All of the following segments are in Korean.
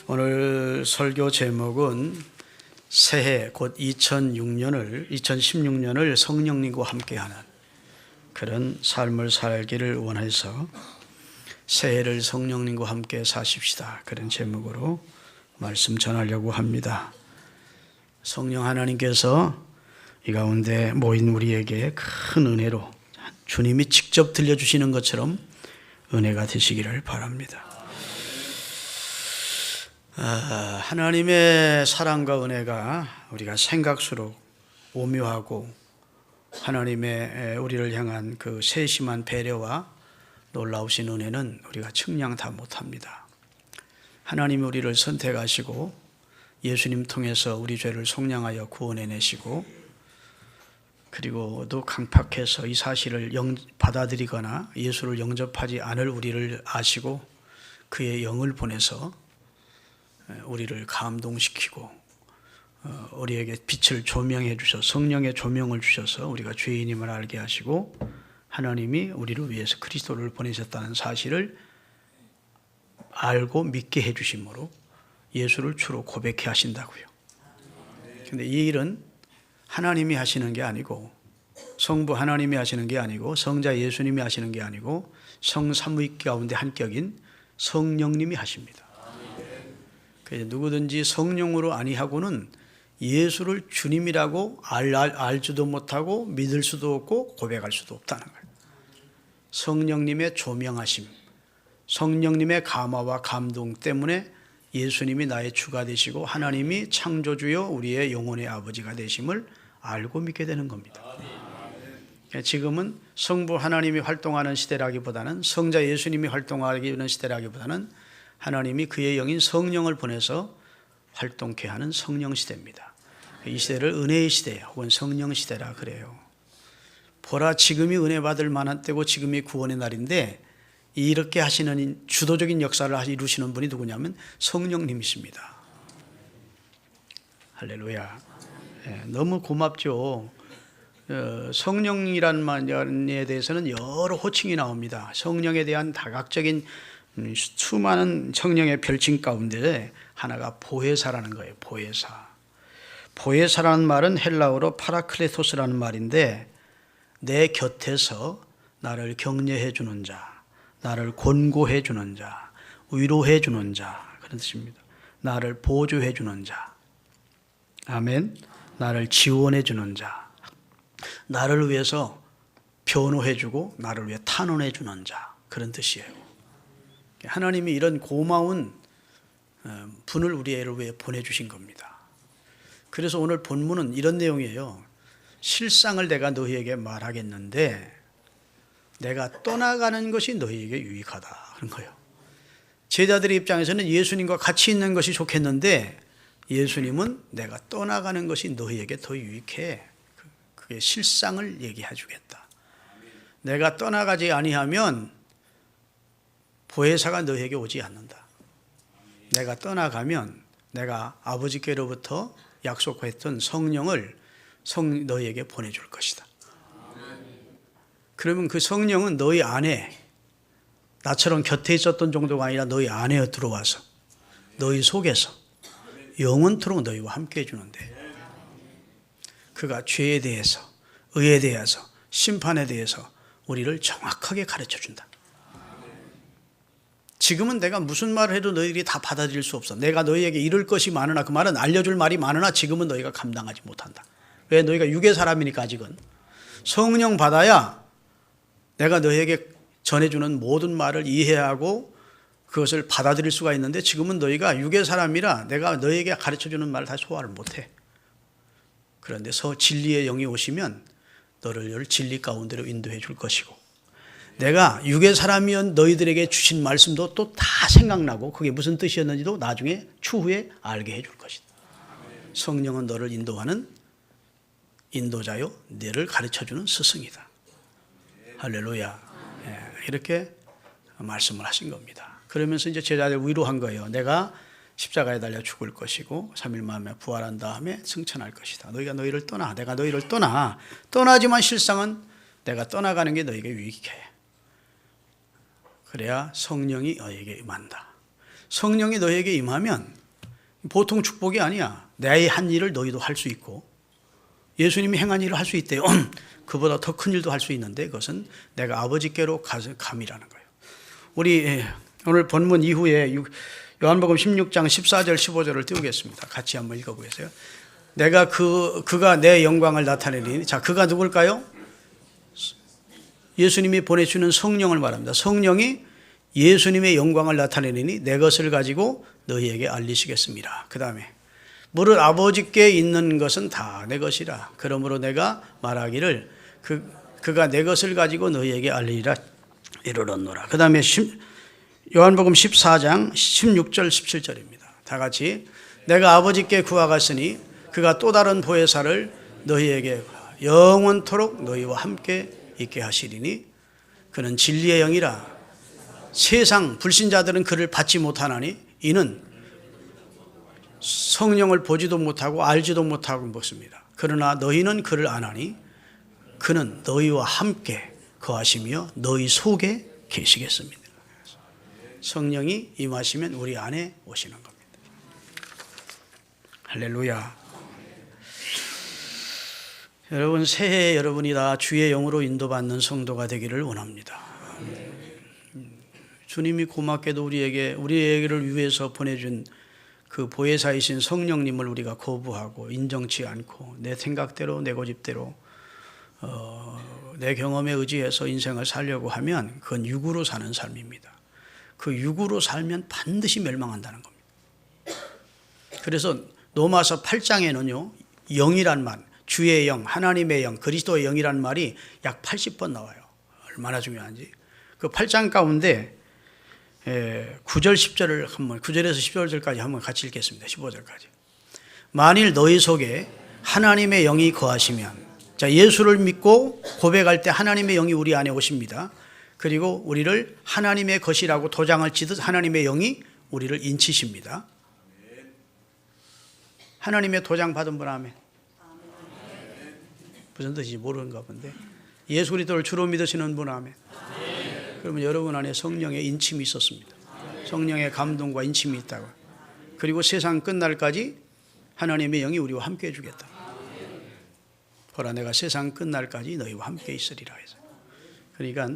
오늘 설교 제목은 새해 곧 2016년을 성령님과 함께하는 그런 삶을 살기를 원해서 새해를 성령님과 함께 사십시다. 그런 제목으로 말씀 전하려고 합니다. 성령 하나님께서 이 가운데 모인 우리에게 큰 은혜로 주님이 직접 들려주시는 것처럼 은혜가 되시기를 바랍니다. 하나님의 사랑과 은혜가 우리가 생각수록 오묘하고 하나님의 우리를 향한 그 세심한 배려와 놀라우신 은혜는 우리가 측량 다 못합니다. 하나님이 우리를 선택하시고 예수님 통해서 우리 죄를 속량하여 구원해내시고 그리고 또 강팍해서 이 사실을 받아들이거나 예수를 영접하지 않을 우리를 아시고 그의 영을 보내서 우리를 감동시키고 우리에게 빛을 조명해 주셔서 성령의 조명을 주셔서 우리가 죄인임을 알게 하시고 하나님이 우리를 위해서 그리스도를 보내셨다는 사실을 알고 믿게 해 주심으로 예수를 주로 고백해 하신다고요. 그런데 이 일은 하나님이 하시는 게 아니고 성부 하나님이 하시는 게 아니고 성자 예수님이 하시는 게 아니고 성삼위일 가운데 한 격인 성령님이 하십니다. 누구든지 성령으로 아니하고는 예수를 주님이라고 알지도 못하고 믿을 수도 없고 고백할 수도 없다는 거예요. 성령님의 조명하심, 성령님의 감화와 감동 때문에 예수님이 나의 주가 되시고 하나님이 창조주여 우리의 영혼의 아버지가 되심을 알고 믿게 되는 겁니다. 지금은 성부 하나님이 활동하는 시대라기보다는 성자 예수님이 활동하는 시대라기보다는 하나님이 그의 영인 성령을 보내서 활동케 하는 성령 시대입니다. 이 시대를 은혜의 시대 혹은 성령 시대라 그래요. 보라 지금이 은혜 받을 만한 때고 지금이 구원의 날인데 이렇게 하시는 주도적인 역사를 이루시는 분이 누구냐면 성령님이십니다. 할렐루야. 너무 고맙죠. 성령이란 말에 대해서는 여러 호칭이 나옵니다. 성령에 대한 다각적인 수많은 성령의 별칭 가운데 하나가 보혜사라는 거예요. 보혜사. 보혜사라는 말은 헬라어로 파라클레토스라는 말인데 내 곁에서 나를 격려해 주는 자, 나를 권고해 주는 자, 위로해 주는 자 그런 뜻입니다. 나를 보조해 주는 자. 아멘. 나를 지원해 주는 자. 나를 위해서 변호해 주고 나를 위해 탄원해 주는 자. 그런 뜻이에요. 하나님이 이런 고마운 분을 우리를 위해 보내주신 겁니다. 그래서 오늘 본문은 이런 내용이에요. 실상을 내가 너희에게 말하겠는데 내가 떠나가는 것이 너희에게 유익하다 그런 거예요. 제자들의 입장에서는 예수님과 같이 있는 것이 좋겠는데 예수님은 내가 떠나가는 것이 너희에게 더 유익해. 그게 실상을 얘기해 주겠다. 내가 떠나가지 아니하면 보혜사가 너에게 오지 않는다. 내가 떠나가면 내가 아버지께로부터 약속했던 성령을 너희에게 보내줄 것이다. 그러면 그 성령은 너희 안에 나처럼 곁에 있었던 정도가 아니라 너희 안에 들어와서 너희 속에서 영원토록 너희와 함께 해주는데 그가 죄에 대해서 의에 대해서 심판에 대해서 우리를 정확하게 가르쳐준다. 지금은 내가 무슨 말을 해도 너희들이 다 받아들일 수 없어. 내가 너희에게 이룰 것이 많으나 그 말은 알려줄 말이 많으나 지금은 너희가 감당하지 못한다. 왜? 너희가 육의 사람이니까 아직은. 성령 받아야 내가 너희에게 전해주는 모든 말을 이해하고 그것을 받아들일 수가 있는데 지금은 너희가 육의 사람이라 내가 너희에게 가르쳐주는 말을 다 소화를 못해. 그런데 진리의 영이 오시면 너를 진리 가운데로 인도해 줄 것이고 내가 육의 사람이었 너희들에게 주신 말씀도 또 다 생각나고 그게 무슨 뜻이었는지도 나중에 추후에 알게 해줄 것이다. 성령은 너를 인도하는 인도자요 너를 가르쳐주는 스승이다. 할렐루야. 이렇게 말씀을 하신 겁니다. 그러면서 이제 제자들 위로한 거예요. 내가 십자가에 달려 죽을 것이고 3일 만에 부활한 다음에 승천할 것이다. 너희가 너희를 떠나. 내가 너희를 떠나. 떠나지만 실상은 내가 떠나가는 게 너희에게 유익해. 그래야 성령이 너에게 임한다. 성령이 너에게 임하면 보통 축복이 아니야. 내 한 일을 너희도 할 수 있고 예수님이 행한 일을 할 수 있대요. 그보다 더 큰 일도 할 수 있는데 그것은 내가 아버지께로 감이라는 거예요. 우리 오늘 본문 이후에 요한복음 16장 14절 15절을 띄우겠습니다. 같이 한번 읽어보겠어요. 내가 그가 내 영광을 나타내리니, 자, 그가 누굴까요? 예수님이 보내주는 성령을 말합니다. 성령이 예수님의 영광을 나타내리니 내 것을 가지고 너희에게 알리시겠습니다. 그 다음에 무릇 아버지께 있는 것은 다 내 것이라. 그러므로 내가 말하기를 그가 내 것을 가지고 너희에게 알리리라 이르렀노라. 그 다음에 요한복음 14장 16절 17절입니다. 다 같이 내가 아버지께 구하갔으니 그가 또 다른 보혜사를 너희에게 영원토록 너희와 함께 있게 하시리니 그는 진리의 영이라. 세상 불신자들은 그를 받지 못하나니 이는 성령을 보지도 못하고 알지도 못하고 먹습니다. 그러나 너희는 그를 아나니 그는 너희와 함께 거하시며 너희 속에 계시겠습니다. 성령이 임하시면 우리 안에 오시는 겁니다. 할렐루야. 여러분, 새해 여러분이 다 주의 영으로 인도받는 성도가 되기를 원합니다. 주님이 고맙게도 우리에게를 위해서 보내준 그 보혜사이신 성령님을 우리가 거부하고 인정치 않고 내 생각대로 내 고집대로 내 경험에 의지해서 인생을 살려고 하면 그건 육으로 사는 삶입니다. 그 육으로 살면 반드시 멸망한다는 겁니다. 그래서 로마서 8장에는요, 영이란 말, 주의 영, 하나님의 영, 그리스도의 영이란 말이 약 80번 나와요. 얼마나 중요한지. 그 8장 가운데 9절 10절을 한번 9절에서 10절까지 한번 같이 읽겠습니다. 15절까지. 만일 너희 속에 하나님의 영이 거하시면, 자, 예수를 믿고 고백할 때 하나님의 영이 우리 안에 오십니다. 그리고 우리를 하나님의 것이라고 도장을 치듯 하나님의 영이 우리를 인치십니다. 하나님의 도장 받은 분 아멘. 무슨 뜻인지 모르는가 본데. 예수 그리스도를 주로 믿으시는 분 아멘. 그러면 여러분 안에 성령의 인침이 있었습니다. 성령의 감동과 인침이 있다고. 그리고 세상 끝날까지 하나님의 영이 우리와 함께 해주겠다. 보라, 내가 세상 끝날까지 너희와 함께 있으리라 해서. 그러니까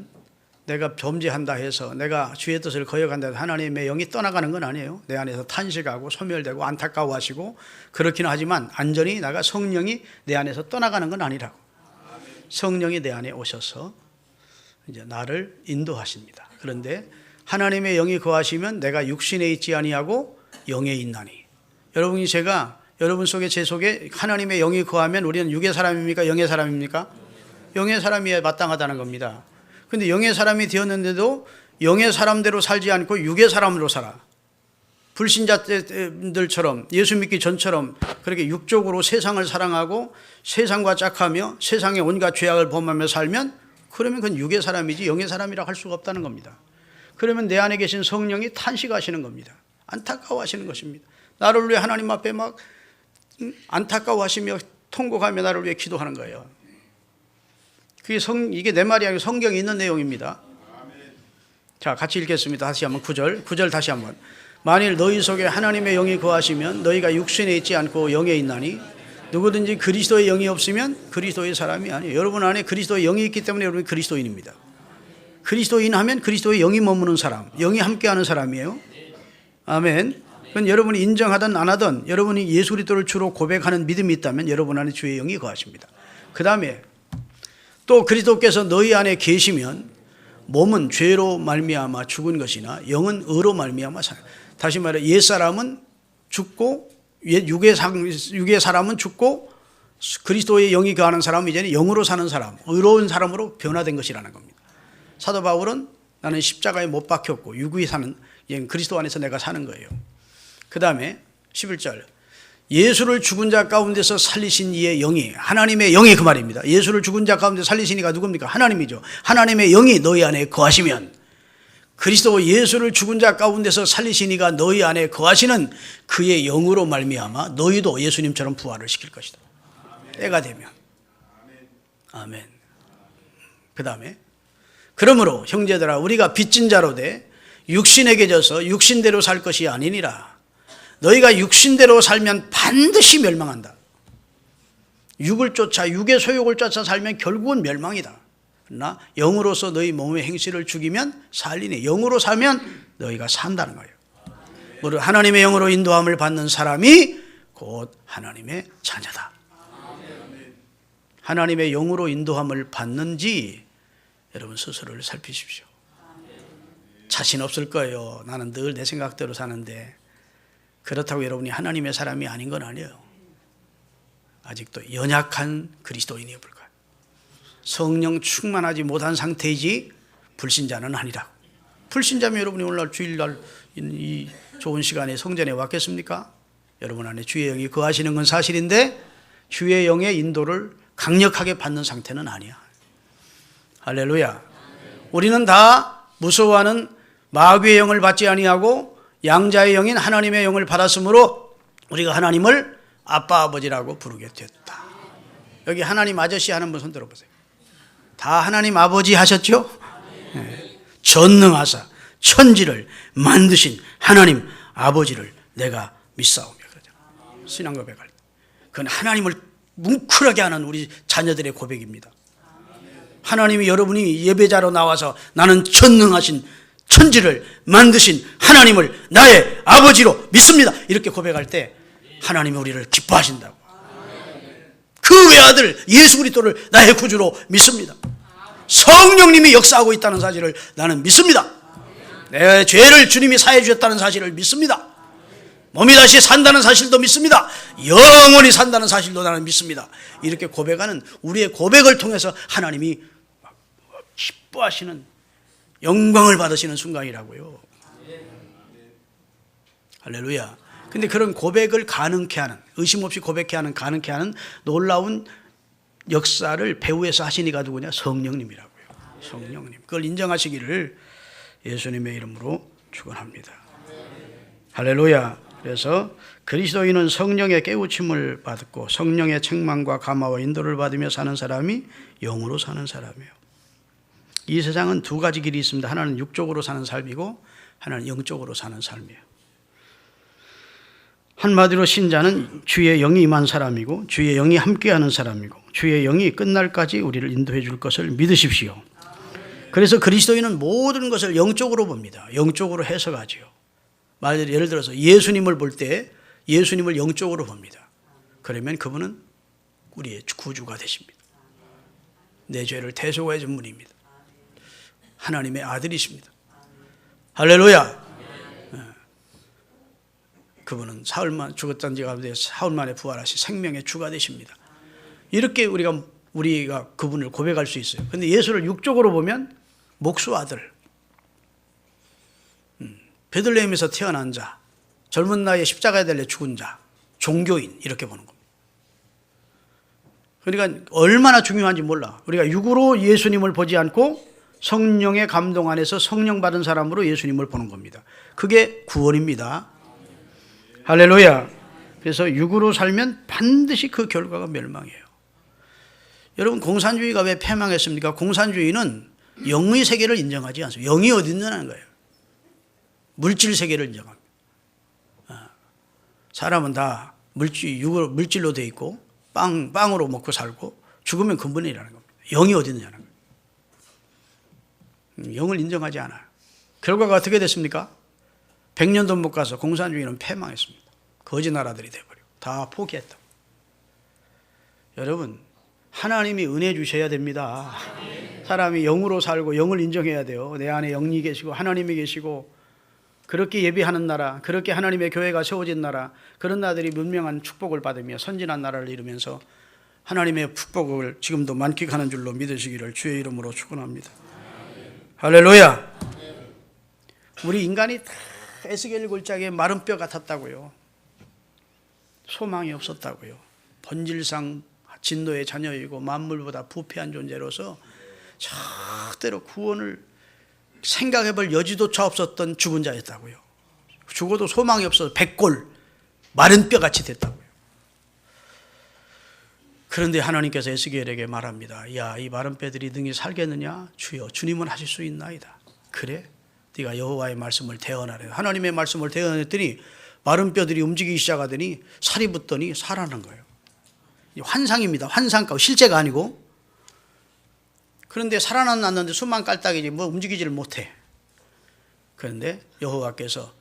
내가 범죄한다 해서 내가 주의 뜻을 거역한다 해서 하나님의 영이 떠나가는 건 아니에요. 내 안에서 탄식하고 소멸되고 안타까워하시고 그렇기는 하지만 안전히 내가 성령이 내 안에서 떠나가는 건 아니라고. 성령이 내 안에 오셔서 이제 나를 인도하십니다. 그런데 하나님의 영이 거하시면 내가 육신에 있지 아니하고 영에 있나니. 여러분 속에 제 속에 하나님의 영이 거하면 우리는 육의 사람입니까? 영의 사람입니까? 영의 사람이야 마땅하다는 겁니다. 근데 영의 사람이 되었는데도 영의 사람대로 살지 않고 육의 사람으로 살아. 불신자들처럼 예수 믿기 전처럼 그렇게 육적으로 세상을 사랑하고 세상과 짝하며 세상의 온갖 죄악을 범하며 살면 그러면 그건 육의 사람이지 영의 사람이라 할 수가 없다는 겁니다. 그러면 내 안에 계신 성령이 탄식하시는 겁니다. 안타까워하시는 것입니다. 나를 위해 하나님 앞에 막 안타까워하시며 통곡하며 나를 위해 기도하는 거예요. 이게 내 말이 아니고 성경에 있는 내용입니다. 자, 같이 읽겠습니다. 다시 한번 9절 다시 한번. 만일 너희 속에 하나님의 영이 거하시면 너희가 육신에 있지 않고 영에 있나니 누구든지 그리스도의 영이 없으면 그리스도의 사람이 아니에요. 여러분 안에 그리스도의 영이 있기 때문에 여러분이 그리스도인입니다. 그리스도인 하면 그리스도의 영이 머무는 사람, 영이 함께하는 사람이에요. 아멘. 그건 여러분이 인정하든 안 하든 여러분이 예수 그리스도를 주로 고백하는 믿음이 있다면 여러분 안에 주의 영이 거하십니다. 그 다음에 또 그리스도께서 너희 안에 계시면 몸은 죄로 말미암아 죽은 것이나 영은 의로 말미암아 살. 다시 말해 옛사람은 죽고 육의 사람은 죽고 그리스도의 영이 거하는 사람은 이제는 영으로 사는 사람, 의로운 사람으로 변화된 것이라는 겁니다. 사도 바울은 나는 십자가에 못 박혔고 육이 사는 그리스도 안에서 내가 사는 거예요. 그 다음에 11절 예수를 죽은 자 가운데서 살리신 이의 영이 하나님의 영이 그 말입니다. 예수를 죽은 자 가운데 살리신 이가 누굽니까? 하나님이죠. 하나님의 영이 너희 안에 거하시면 그리스도 예수를 죽은 자 가운데서 살리신 이가 너희 안에 거하시는 그의 영으로 말미암아 너희도 예수님처럼 부활을 시킬 것이다. 때가 되면. 아멘. 그 다음에 그러므로 형제들아 우리가 빚진 자로 돼 육신에게 져서 육신대로 살 것이 아니니라. 너희가 육신대로 살면 반드시 멸망한다. 육을 쫓아 육의 소욕을 쫓아 살면 결국은 멸망이다. 그러나 영으로서 너희 몸의 행실을 죽이면 살리니 영으로 살면 너희가 산다는 거예요. 무릇 하나님의 영으로 인도함을 받는 사람이 곧 하나님의 자녀다. 하나님의 영으로 인도함을 받는지 여러분 스스로를 살피십시오. 자신 없을 거예요. 나는 늘 내 생각대로 사는데. 그렇다고 여러분이 하나님의 사람이 아닌 건 아니에요. 아직도 연약한 그리스도인이어 볼 거예요. 성령 충만하지 못한 상태이지 불신자는 아니라고. 불신자면 여러분이 오늘날 주일날 이 좋은 시간에 성전에 왔겠습니까? 여러분 안에 주의 영이 거하시는 건 사실인데 주의 영의 인도를 강력하게 받는 상태는 아니야. 할렐루야. 우리는 다 무서워하는 마귀의 영을 받지 아니하고 양자의 영인 하나님의 영을 받았으므로 우리가 하나님을 아빠 아버지라고 부르게 됐다. 여기 하나님 아저씨 하는 분 손 들어보세요. 다 하나님 아버지 하셨죠? 네. 전능하사 천지를 만드신 하나님 아버지를 내가 믿사오며 그러잖아요. 신앙 고백할 때. 그건 하나님을 뭉클하게 하는 우리 자녀들의 고백입니다. 하나님이 여러분이 예배자로 나와서 나는 전능하신 천지를 만드신 하나님을 나의 아버지로 믿습니다. 이렇게 고백할 때 하나님이 우리를 기뻐하신다고. 그 외아들 예수 그리스도를 나의 구주로 믿습니다. 성령님이 역사하고 있다는 사실을 나는 믿습니다. 내 죄를 주님이 사해 주셨다는 사실을 믿습니다. 몸이 다시 산다는 사실도 믿습니다. 영원히 산다는 사실도 나는 믿습니다. 이렇게 고백하는 우리의 고백을 통해서 하나님이 기뻐하시는 영광을 받으시는 순간이라고요. 할렐루야. 근데 그런 고백을 가능케 하는, 의심 없이 고백케 하는, 가능케 하는 놀라운 역사를 배후에서 하신 이가 누구냐? 성령님이라고요. 성령님. 그걸 인정하시기를 예수님의 이름으로 축원합니다. 할렐루야. 그래서 그리스도인은 성령의 깨우침을 받고 성령의 책망과 감화와 인도를 받으며 사는 사람이 영으로 사는 사람이에요. 이 세상은 두 가지 길이 있습니다. 하나는 육적으로 사는 삶이고 하나는 영적으로 사는 삶이에요. 한마디로 신자는 주의 영이 임한 사람이고 주의 영이 함께하는 사람이고 주의 영이 끝날까지 우리를 인도해 줄 것을 믿으십시오. 그래서 그리스도인은 모든 것을 영적으로 봅니다. 영적으로 해석하지요. 예를 들어서 예수님을 볼 때 예수님을 영적으로 봅니다. 그러면 그분은 우리의 구주가 되십니다. 내 죄를 대속해 준 분입니다. 하나님의 아들이십니다. 할렐루야. 그분은 사흘만 죽었던 지 가운데 사흘 만에 부활하시 생명의 주가 되십니다. 이렇게 우리가 그분을 고백할 수 있어요. 그런데 예수를 육적으로 보면 목수 아들, 베들레헴에서 태어난 자, 젊은 나이에 십자가에 달려 죽은 자, 종교인 이렇게 보는 겁니다. 그러니까 얼마나 중요한지 몰라. 우리가 육으로 예수님을 보지 않고 성령의 감동 안에서 성령 받은 사람으로 예수님을 보는 겁니다. 그게 구원입니다. 할렐루야. 그래서 육으로 살면 반드시 그 결과가 멸망이에요. 여러분 공산주의가 왜 패망했습니까? 공산주의는 영의 세계를 인정하지 않습니다. 영이 어디 있느냐는 거예요. 물질 세계를 인정합니다. 사람은 다 물질로 돼 있고 빵으로 먹고 살고 죽으면 근본이라는 겁니다. 영이 어디 있느냐는 거예요. 영을 인정하지 않아요. 결과가 어떻게 됐습니까? 100년도 못 가서 공산주의는 패망했습니다. 거지 나라들이 돼버리고 다 포기했다. 여러분 하나님이 은혜 주셔야 됩니다. 사람이 영으로 살고 영을 인정해야 돼요. 내 안에 영이 계시고 하나님이 계시고 그렇게 예비하는 나라, 그렇게 하나님의 교회가 세워진 나라, 그런 나라들이 분명한 축복을 받으며 선진한 나라를 이루면서 하나님의 축복을 지금도 만끽하는 줄로 믿으시기를 주의 이름으로 축원합니다. 할렐루야. 우리 인간이 다 에스겔 골짜기에 마른 뼈 같았다고요. 소망이 없었다고요. 본질상 진노의 자녀이고 만물보다 부패한 존재로서 절대로 구원을 생각해볼 여지조차 없었던 죽은 자였다고요. 죽어도 소망이 없어서 백골 마른 뼈같이 됐다고요. 그런데 하나님께서 에스겔에게 말합니다. 야, 이 마른 뼈들이 능히 살겠느냐? 주여, 주님은 하실 수 있나이다. 그래? 네가 여호와의 말씀을 대언하래. 하나님의 말씀을 대언했더니 마른 뼈들이 움직이기 시작하더니 살이 붙더니 살아난 거예요. 환상입니다. 환상 가운데 실제가 아니고. 그런데 살아났는데 수만 깔딱이지 뭐 움직이지를 못해. 그런데 여호와께서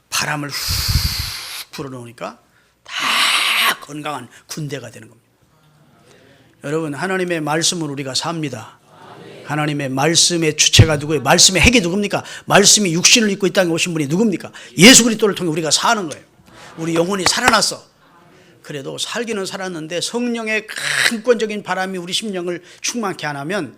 바람을 훅 불어넣으니까 다 건강한 군대가 되는 겁니다. 여러분, 하나님의 말씀을 우리가 삽니다. 하나님의 말씀의 주체가 누구예요? 말씀의 핵이 누굽니까? 말씀이 육신을 입고 이 땅에 오신 분이 누굽니까? 예수 그리스도를 통해 우리가 사는 거예요. 우리 영혼이 살아났어. 그래도 살기는 살았는데 성령의 강권적인 바람이 우리 심령을 충만케 안 하면,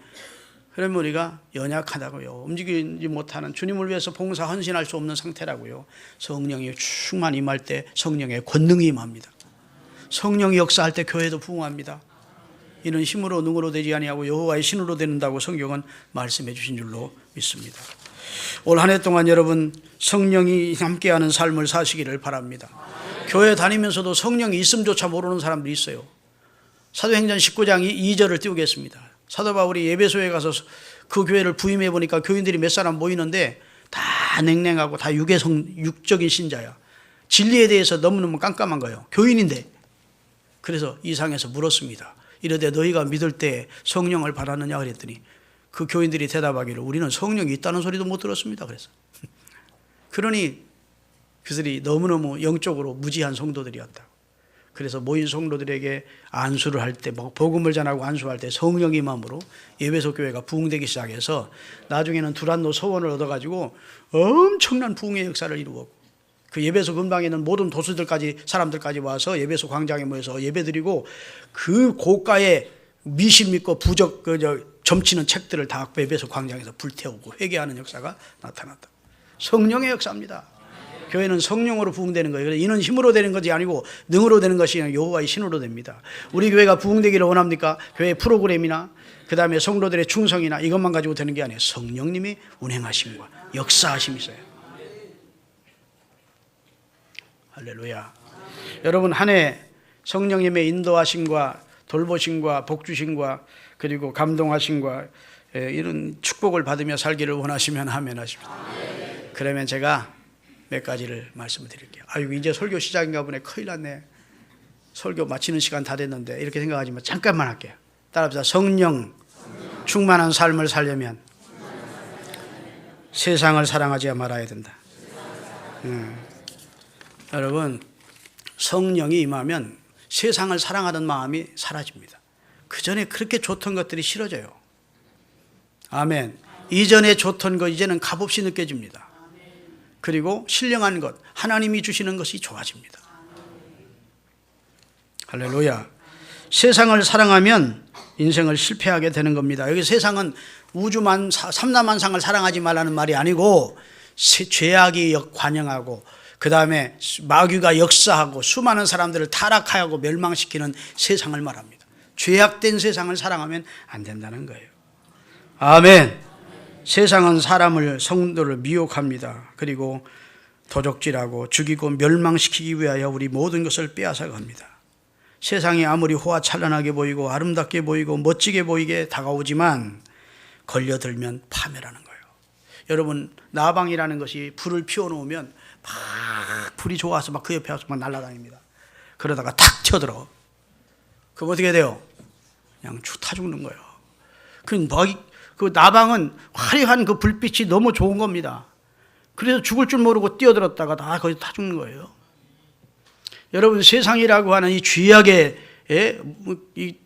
그러면 우리가 연약하다고요. 움직이지 못하는, 주님을 위해서 봉사 헌신할 수 없는 상태라고요. 성령이 충만 임할 때 성령의 권능이 임합니다. 성령이 역사할 때 교회도 부흥합니다. 이는 힘으로 능으로 되지 아니하고 여호와의 신으로 되는다고 성경은 말씀해 주신 줄로 믿습니다. 올 한 해 동안 여러분 성령이 함께하는 삶을 사시기를 바랍니다. 교회 다니면서도 성령이 있음조차 모르는 사람들이 있어요. 사도행전 19장 2절을 띄우겠습니다. 사도 바울이 에베소에 가서 그 교회를 부임해 보니까 교인들이 몇 사람 모이는데 다 냉랭하고 다 육적인 신자야. 진리에 대해서 너무너무 깜깜한 거예요. 교인인데. 그래서 이상해서 물었습니다. 이르되 너희가 믿을 때 성령을 받았느냐 그랬더니 그 교인들이 대답하기를 우리는 성령이 있다는 소리도 못 들었습니다. 그래서 그러니 그들이 너무너무 영적으로 무지한 성도들이었다. 그래서 모인 성도들에게 안수를 할 때, 복음을 전하고 안수할 때 성령의 마음으로 에베소 교회가 부흥되기 시작해서 나중에는 두란노 서원을 얻어가지고 엄청난 부흥의 역사를 이루었고, 그 에베소 근방에 있는 모든 도수들까지 사람들까지 와서 에베소 광장에 모여서 예배드리고 그 고가의 미신 믿고 부적 점치는 책들을 다 에베소 광장에서 불태우고 회개하는 역사가 나타났다. 성령의 역사입니다. 교회는 성령으로 부흥되는 거예요. 이는 힘으로 되는 것이 아니고 능으로 되는 것이 아니라 여호와의 신으로 됩니다. 우리 교회가 부흥되기를 원합니까? 교회 프로그램이나 그 다음에 성도들의 충성이나 이것만 가지고 되는 게 아니에요. 성령님이 운행하심과 역사하심이 있어요. 할렐루야. 여러분 한 해 성령님의 인도하심과 돌보심과 복주심과 그리고 감동하심과 이런 축복을 받으며 살기를 원하시면 아멘 하십시오. 그러면 제가 몇 가지를 말씀을 드릴게요. 아유 이제 설교 시작인가 보네. 큰일 났네. 설교 마치는 시간 다 됐는데 이렇게 생각하지만 잠깐만 할게요. 따라합시다. 성령 충만한 삶을 살려면 세상을 사랑하지 말아야 된다. 여러분 성령이 임하면 세상을 사랑하는 마음이 사라집니다. 그 전에 그렇게 좋던 것들이 싫어져요. 아멘. 이전에 좋던 것 이제는 값없이 느껴집니다. 그리고 신령한 것 하나님이 주시는 것이 좋아집니다. 할렐루야. 세상을 사랑하면 인생을 실패하게 되는 겁니다. 여기 세상은 우주만 삼라만상을 사랑하지 말라는 말이 아니고 죄악이 관영하고 그 다음에 마귀가 역사하고 수많은 사람들을 타락하고 멸망시키는 세상을 말합니다. 죄악된 세상을 사랑하면 안 된다는 거예요. 아멘. 세상은 사람을 성도를 미혹합니다. 그리고 도적질하고 죽이고 멸망시키기 위하여 우리 모든 것을 빼앗아갑니다. 세상이 아무리 호화찬란하게 보이고 아름답게 보이고 멋지게 보이게 다가오지만 걸려들면 파멸하는 거예요. 여러분 나방이라는 것이 불을 피워놓으면 막 불이 좋아서 막 그 옆에 와서 막 날아다닙니다. 그러다가 탁 튀어들어. 그럼 어떻게 돼요? 그냥 타 죽는 거예요. 그 나방은 화려한 그 불빛이 너무 좋은 겁니다. 그래서 죽을 줄 모르고 뛰어들었다가 다 거기서 타 죽는 거예요. 여러분 세상이라고 하는 이 죄악의 이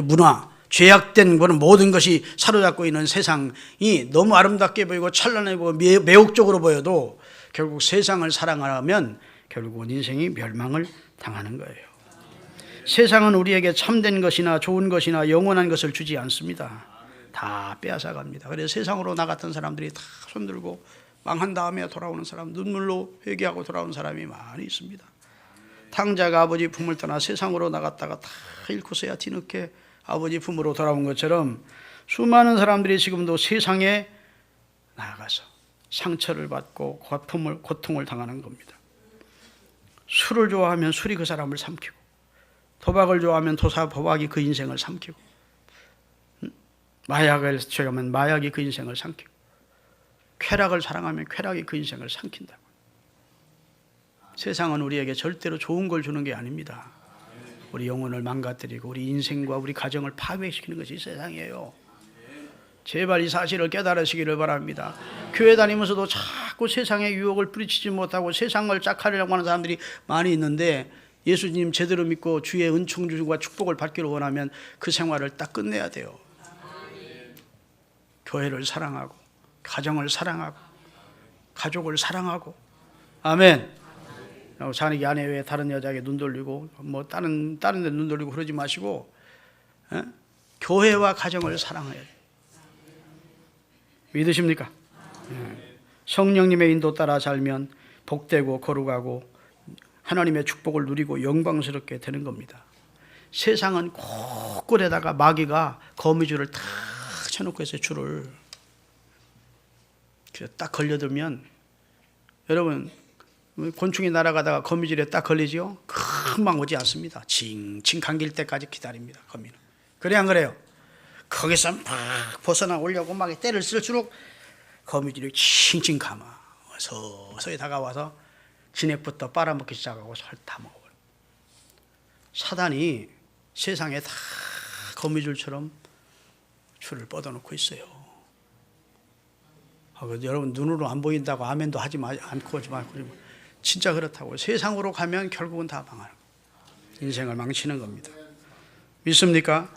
문화, 죄악된 거는 모든 것이 사로잡고 있는 세상이 너무 아름답게 보이고 찬란해 보이고 매혹적으로 보여도 결국 세상을 사랑하면 결국은 인생이 멸망을 당하는 거예요. 세상은 우리에게 참된 것이나 좋은 것이나 영원한 것을 주지 않습니다. 다 빼앗아갑니다. 그래서 세상으로 나갔던 사람들이 다 손들고 망한 다음에 돌아오는 사람, 눈물로 회개하고 돌아오는 사람이 많이 있습니다. 탕자가 아버지 품을 떠나 세상으로 나갔다가 다 잃고서야 뒤늦게 아버지 품으로 돌아온 것처럼 수많은 사람들이 지금도 세상에 나아가서 상처를 받고 고통을 당하는 겁니다. 술을 좋아하면 술이 그 사람을 삼키고, 도박을 좋아하면 도박이 그 인생을 삼키고, 마약을 취하면 마약이 그 인생을 삼키고, 쾌락을 사랑하면 쾌락이 그 인생을 삼킨다고. 세상은 우리에게 절대로 좋은 걸 주는 게 아닙니다. 우리 영혼을 망가뜨리고 우리 인생과 우리 가정을 파괴시키는 것이 세상이에요. 제발 이 사실을 깨달으시기를 바랍니다. 교회 다니면서도 자꾸 세상의 유혹을 뿌리치지 못하고 세상을 짝하려고 하는 사람들이 많이 있는데, 예수님 제대로 믿고 주의 은총과 축복을 받기를 원하면 그 생활을 딱 끝내야 돼요. 교회를 사랑하고 가정을 사랑하고 가족을 사랑하고. 아멘. 자기 아내 외에 다른 여자에게 눈 돌리고 뭐 다른 데 눈 돌리고 그러지 마시고, 교회와 가정을 사랑해야 돼요. 믿으십니까? 성령님의 인도 따라 살면 복되고 거룩하고 하나님의 축복을 누리고 영광스럽게 되는 겁니다. 세상은 곳곳에다가 마귀가 거미줄을 탁 쳐놓고 있어요. 줄을. 그래서 딱 걸려들면, 여러분 곤충이 날아가다가 거미줄에 딱 걸리지요? 금방 오지 않습니다. 칭칭 감길 때까지 기다립니다. 거미는. 그래 안 그래요? 거기서 막 벗어나 오려고 막 때를 쓸수록 거미줄이 칭칭 감아 서서히 다가와서 진액부터 빨아먹기 시작하고 다 먹어버려. 사단이 세상에 다 거미줄처럼 줄을 뻗어놓고 있어요. 여러분 눈으로 안 보인다고 아멘도 하지 않고 진짜 그렇다고. 세상으로 가면 결국은 다 망하는 거예요. 인생을 망치는 겁니다. 믿습니까?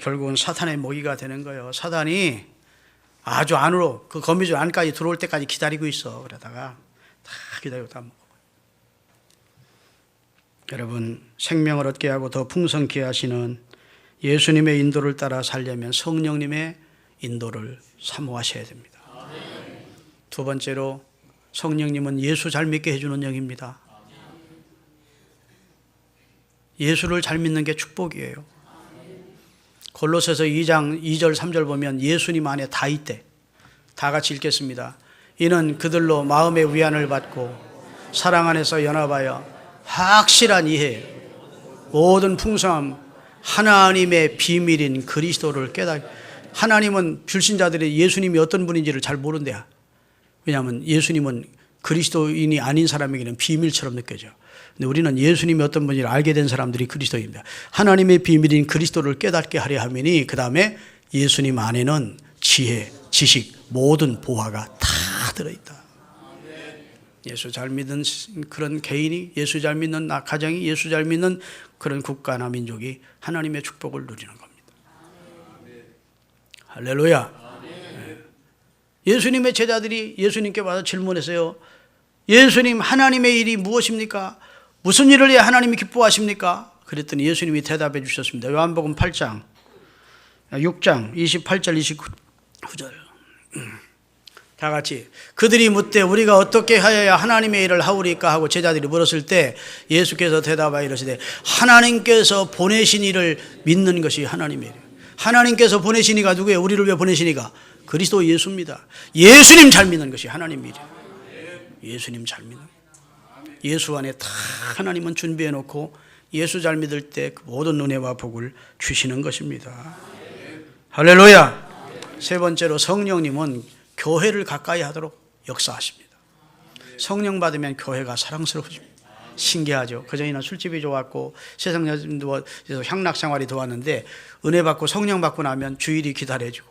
결국은 사탄의 먹이가 되는 거예요. 사단이 아주 안으로 그 거미줄 안까지 들어올 때까지 기다리고 있어. 그러다가 다 기다리고 다 먹어. 여러분, 생명을 얻게 하고 더 풍성케 하시는 예수님의 인도를 따라 살려면 성령님의 인도를 사모하셔야 됩니다. 두 번째로, 성령님은 예수 잘 믿게 해주는 영입니다. 예수를 잘 믿는 게 축복이에요. 골로새서 2장 2절 3절 보면 예수님 안에 다 있대. 다 같이 읽겠습니다. 이는 그들로 마음의 위안을 받고 사랑 안에서 연합하여 확실한 이해, 모든 풍성함, 하나님의 비밀인 그리스도를 깨닫. 하나님은 불신자들이 예수님이 어떤 분인지를 잘 모른대요. 왜냐하면 예수님은 그리스도인이 아닌 사람에게는 비밀처럼 느껴져. 근데 우리는 예수님이 어떤 분인지를 알게 된 사람들이 그리스도입니다. 하나님의 비밀인 그리스도를 깨닫게 하려 하면이, 그 다음에 예수님 안에는 지혜, 지식, 모든 보화가 다 들어있다. 예수 잘 믿는 그런 개인이, 예수 잘 믿는 가정이, 예수 잘 믿는 그런 국가나 민족이 하나님의 축복을 누리는 겁니다. 할렐루야. 예수님의 제자들이 예수님께 와서 질문했어요. 예수님, 하나님의 일이 무엇입니까? 무슨 일을 해야 하나님이 기뻐하십니까? 그랬더니 예수님이 대답해 주셨습니다. 요한복음 8장 6장 28절 29절 다 같이. 그들이 묻되 우리가 어떻게 하여야 하나님의 일을 하오리까 하고 제자들이 물었을 때 예수께서 대답하여 이르시되 하나님께서 보내신 이를 믿는 것이 하나님의 일이에요. 하나님께서 보내신 이가 누구예요? 우리를 왜 보내신 이가? 그리스도 예수입니다. 예수님 잘 믿는 것이 하나님 일이에요. 예수님 잘 믿는. 예수 안에 다 하나님은 준비해 놓고 예수 잘 믿을 때 모든 은혜와 복을 주시는 것입니다. 할렐루야. 세 번째로, 성령님은 교회를 가까이 하도록 역사하십니다. 성령 받으면 교회가 사랑스러워집니다. 신기하죠. 그전에는 술집이 좋았고 세상 여자도 향락 생활이 좋았는데, 은혜 받고 성령 받고 나면 주일이 기다려지고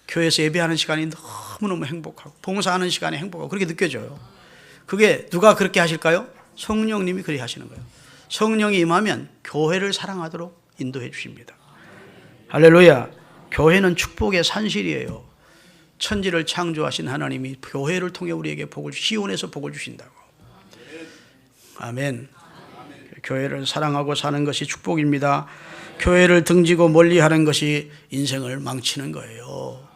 교회에서 예배하는 시간이 너무너무 행복하고 봉사하는 시간이 행복하고 그렇게 느껴져요. 그게 누가 그렇게 하실까요? 성령님이 그렇게 하시는 거예요. 성령이 임하면 교회를 사랑하도록 인도해 주십니다. 할렐루야. 교회는 축복의 산실이에요. 천지를 창조하신 하나님이 교회를 통해 우리에게 복을, 시온에서 복을 주신다고. 아멘. 교회를 사랑하고 사는 것이 축복입니다. 교회를 등지고 멀리하는 것이 인생을 망치는 거예요.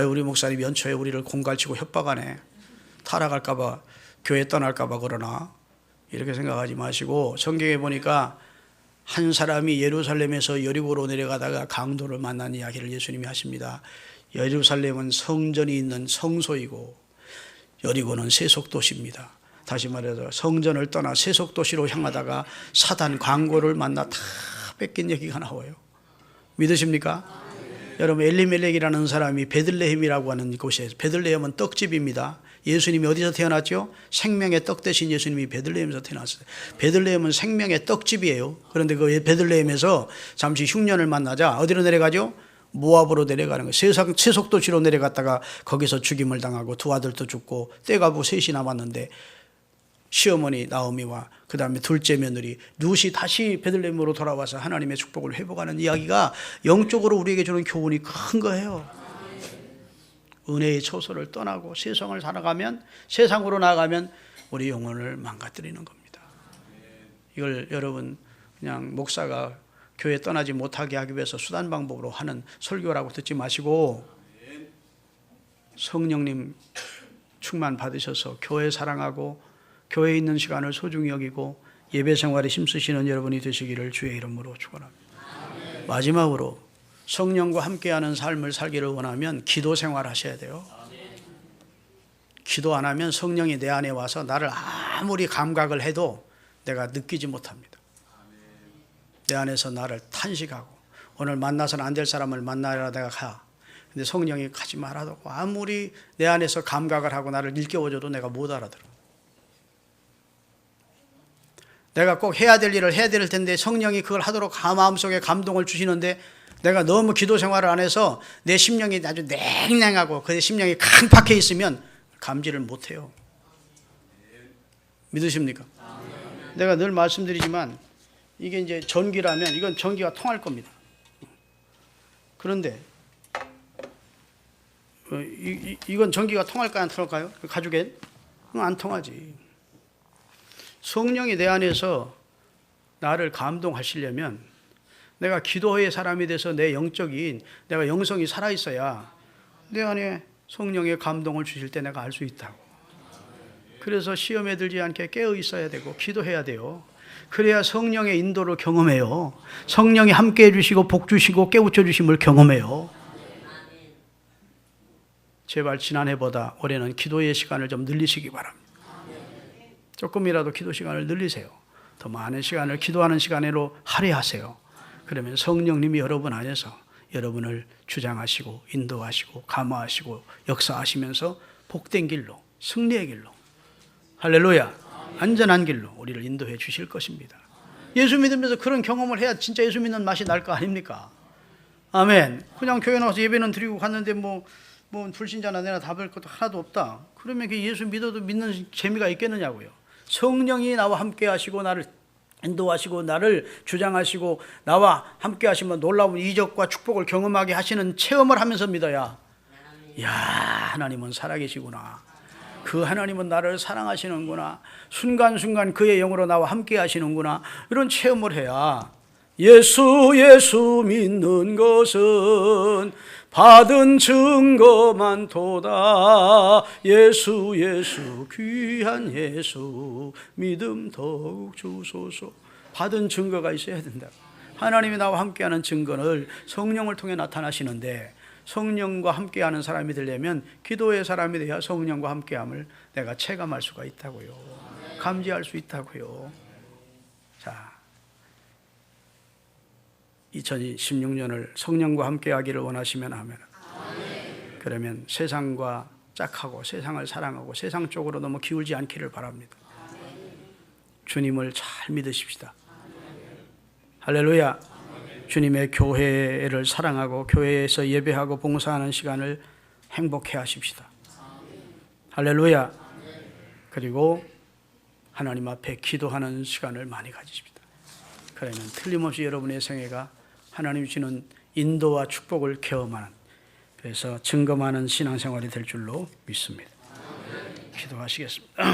우리 목사님 연초에 우리를 공갈치고 협박하네. 타락할까봐, 교회 떠날까봐 그러나, 이렇게 생각하지 마시고, 성경에 보니까 한 사람이 예루살렘에서 여리고로 내려가다가 강도를 만난 이야기를 예수님이 하십니다. 예루살렘은 성전이 있는 성소이고 여리고는 세속도시입니다. 다시 말해서 성전을 떠나 세속도시로 향하다가 사단 광고를 만나 다 뺏긴 얘기가 나와요. 믿으십니까? 여러분 엘리멜렉이라는 사람이 베들레헴이라고 하는 곳에, 베들레헴은 떡집입니다. 예수님이 어디서 태어났죠? 생명의 떡 대신 예수님이 베들레헴에서 태어났어요. 베들레헴은 생명의 떡집이에요. 그런데 그 베들레헴에서 잠시 흉년을 만나자 어디로 내려가죠? 모압으로 내려가는 거예요. 세속도시로 내려갔다가 거기서 죽임을 당하고 두 아들도 죽고 떼가부 셋이 남았는데 시어머니 나오미와 그 다음에 둘째 며느리 룻이 다시 베들레헴으로 돌아와서 하나님의 축복을 회복하는 이야기가 영적으로 우리에게 주는 교훈이 큰 거예요. 은혜의 처소를 떠나고 세상을 살아가면, 세상으로 나가면 우리 영혼을 망가뜨리는 겁니다. 이걸 여러분 그냥 목사가 교회 떠나지 못하게 하기 위해서 수단 방법으로 하는 설교라고 듣지 마시고 성령님 충만 받으셔서 교회 사랑하고 교회에 있는 시간을 소중히 여기고 예배 생활에 힘쓰시는 여러분이 되시기를 주의 이름으로 축원합니다. 마지막으로 성령과 함께하는 삶을 살기를 원하면 기도 생활 하셔야 돼요. 기도 안 하면 성령이 내 안에 와서 나를 아무리 감각을 해도 내가 느끼지 못합니다. 내 안에서 나를 탄식하고 오늘 만나서는 안 될 사람을 만나라 내가 가. 근데 성령이 가지 말라고 아무리 내 안에서 감각을 하고 나를 일깨워줘도 내가 못 알아들어. 내가 꼭 해야 될 일을 해야 될 텐데 성령이 그걸 하도록 마음속에 감동을 주시는데 내가 너무 기도 생활을 안 해서 내 심령이 아주 냉랭하고 그 심령이 강팍해 있으면 감지를 못해요. 믿으십니까? 내가 늘 말씀드리지만 이게 이제 전기라면 이건 전기가 통할 겁니다. 그런데 이건 전기가 통할까요? 안 통할까요? 가죽엔? 안 통하지. 성령이 내 안에서 나를 감동하시려면 내가 기도의 사람이 돼서 내 영적인 내가 영성이 살아있어야 내 안에 성령의 감동을 주실 때 내가 알 수 있다고. 그래서 시험에 들지 않게 깨어 있어야 되고 기도해야 돼요. 그래야 성령의 인도를 경험해요. 성령이 함께해 주시고 복 주시고 깨우쳐 주심을 경험해요. 제발 지난해보다 올해는 기도의 시간을 좀 늘리시기 바랍니다. 조금이라도 기도 시간을 늘리세요. 더 많은 시간을 기도하는 시간으로 할애하세요. 그러면 성령님이 여러분 안에서 여러분을 주장하시고 인도하시고 감화하시고 역사하시면서 복된 길로 승리의 길로 할렐루야 안전한 길로 우리를 인도해 주실 것입니다. 예수 믿으면서 그런 경험을 해야 진짜 예수 믿는 맛이 날 거 아닙니까? 아멘. 그냥 교회 나와서 예배는 드리고 갔는데 뭐 불신자나 내나 답할 것도 하나도 없다. 그러면 그 예수 믿어도 믿는 재미가 있겠느냐고요. 성령이 나와 함께 하시고 나를 인도하시고 나를 주장하시고 나와 함께 하시면 놀라운 이적과 축복을 경험하게 하시는 체험을 하면서 믿어야 야 하나님은 살아계시구나. 그 하나님은 나를 사랑하시는구나. 순간순간 그의 영으로 나와 함께 하시는구나. 이런 체험을 해야 예수 믿는 것은 받은 증거만 도다. 예수 귀한 예수 믿음 더욱 주소서. 받은 증거가 있어야 된다. 하나님이 나와 함께하는 증거를 성령을 통해 나타나시는데 성령과 함께하는 사람이 되려면 기도의 사람이 돼야 성령과 함께함을 내가 체감할 수가 있다고요. 감지할 수 있다고요. 자, 2016년을 성령과 함께하기를 원하시면 하면 그러면 세상과 짝하고 세상을 사랑하고 세상 쪽으로 너무 기울지 않기를 바랍니다. 주님을 잘 믿으십시다. 할렐루야. 주님의 교회를 사랑하고 교회에서 예배하고 봉사하는 시간을 행복해 하십시다. 할렐루야. 그리고 하나님 앞에 기도하는 시간을 많이 가지십시다. 그러면 틀림없이 여러분의 생애가 하나님이 주는 인도와 축복을 경험하는 그래서 증거하는 신앙생활이 될 줄로 믿습니다. 기도하시겠습니다.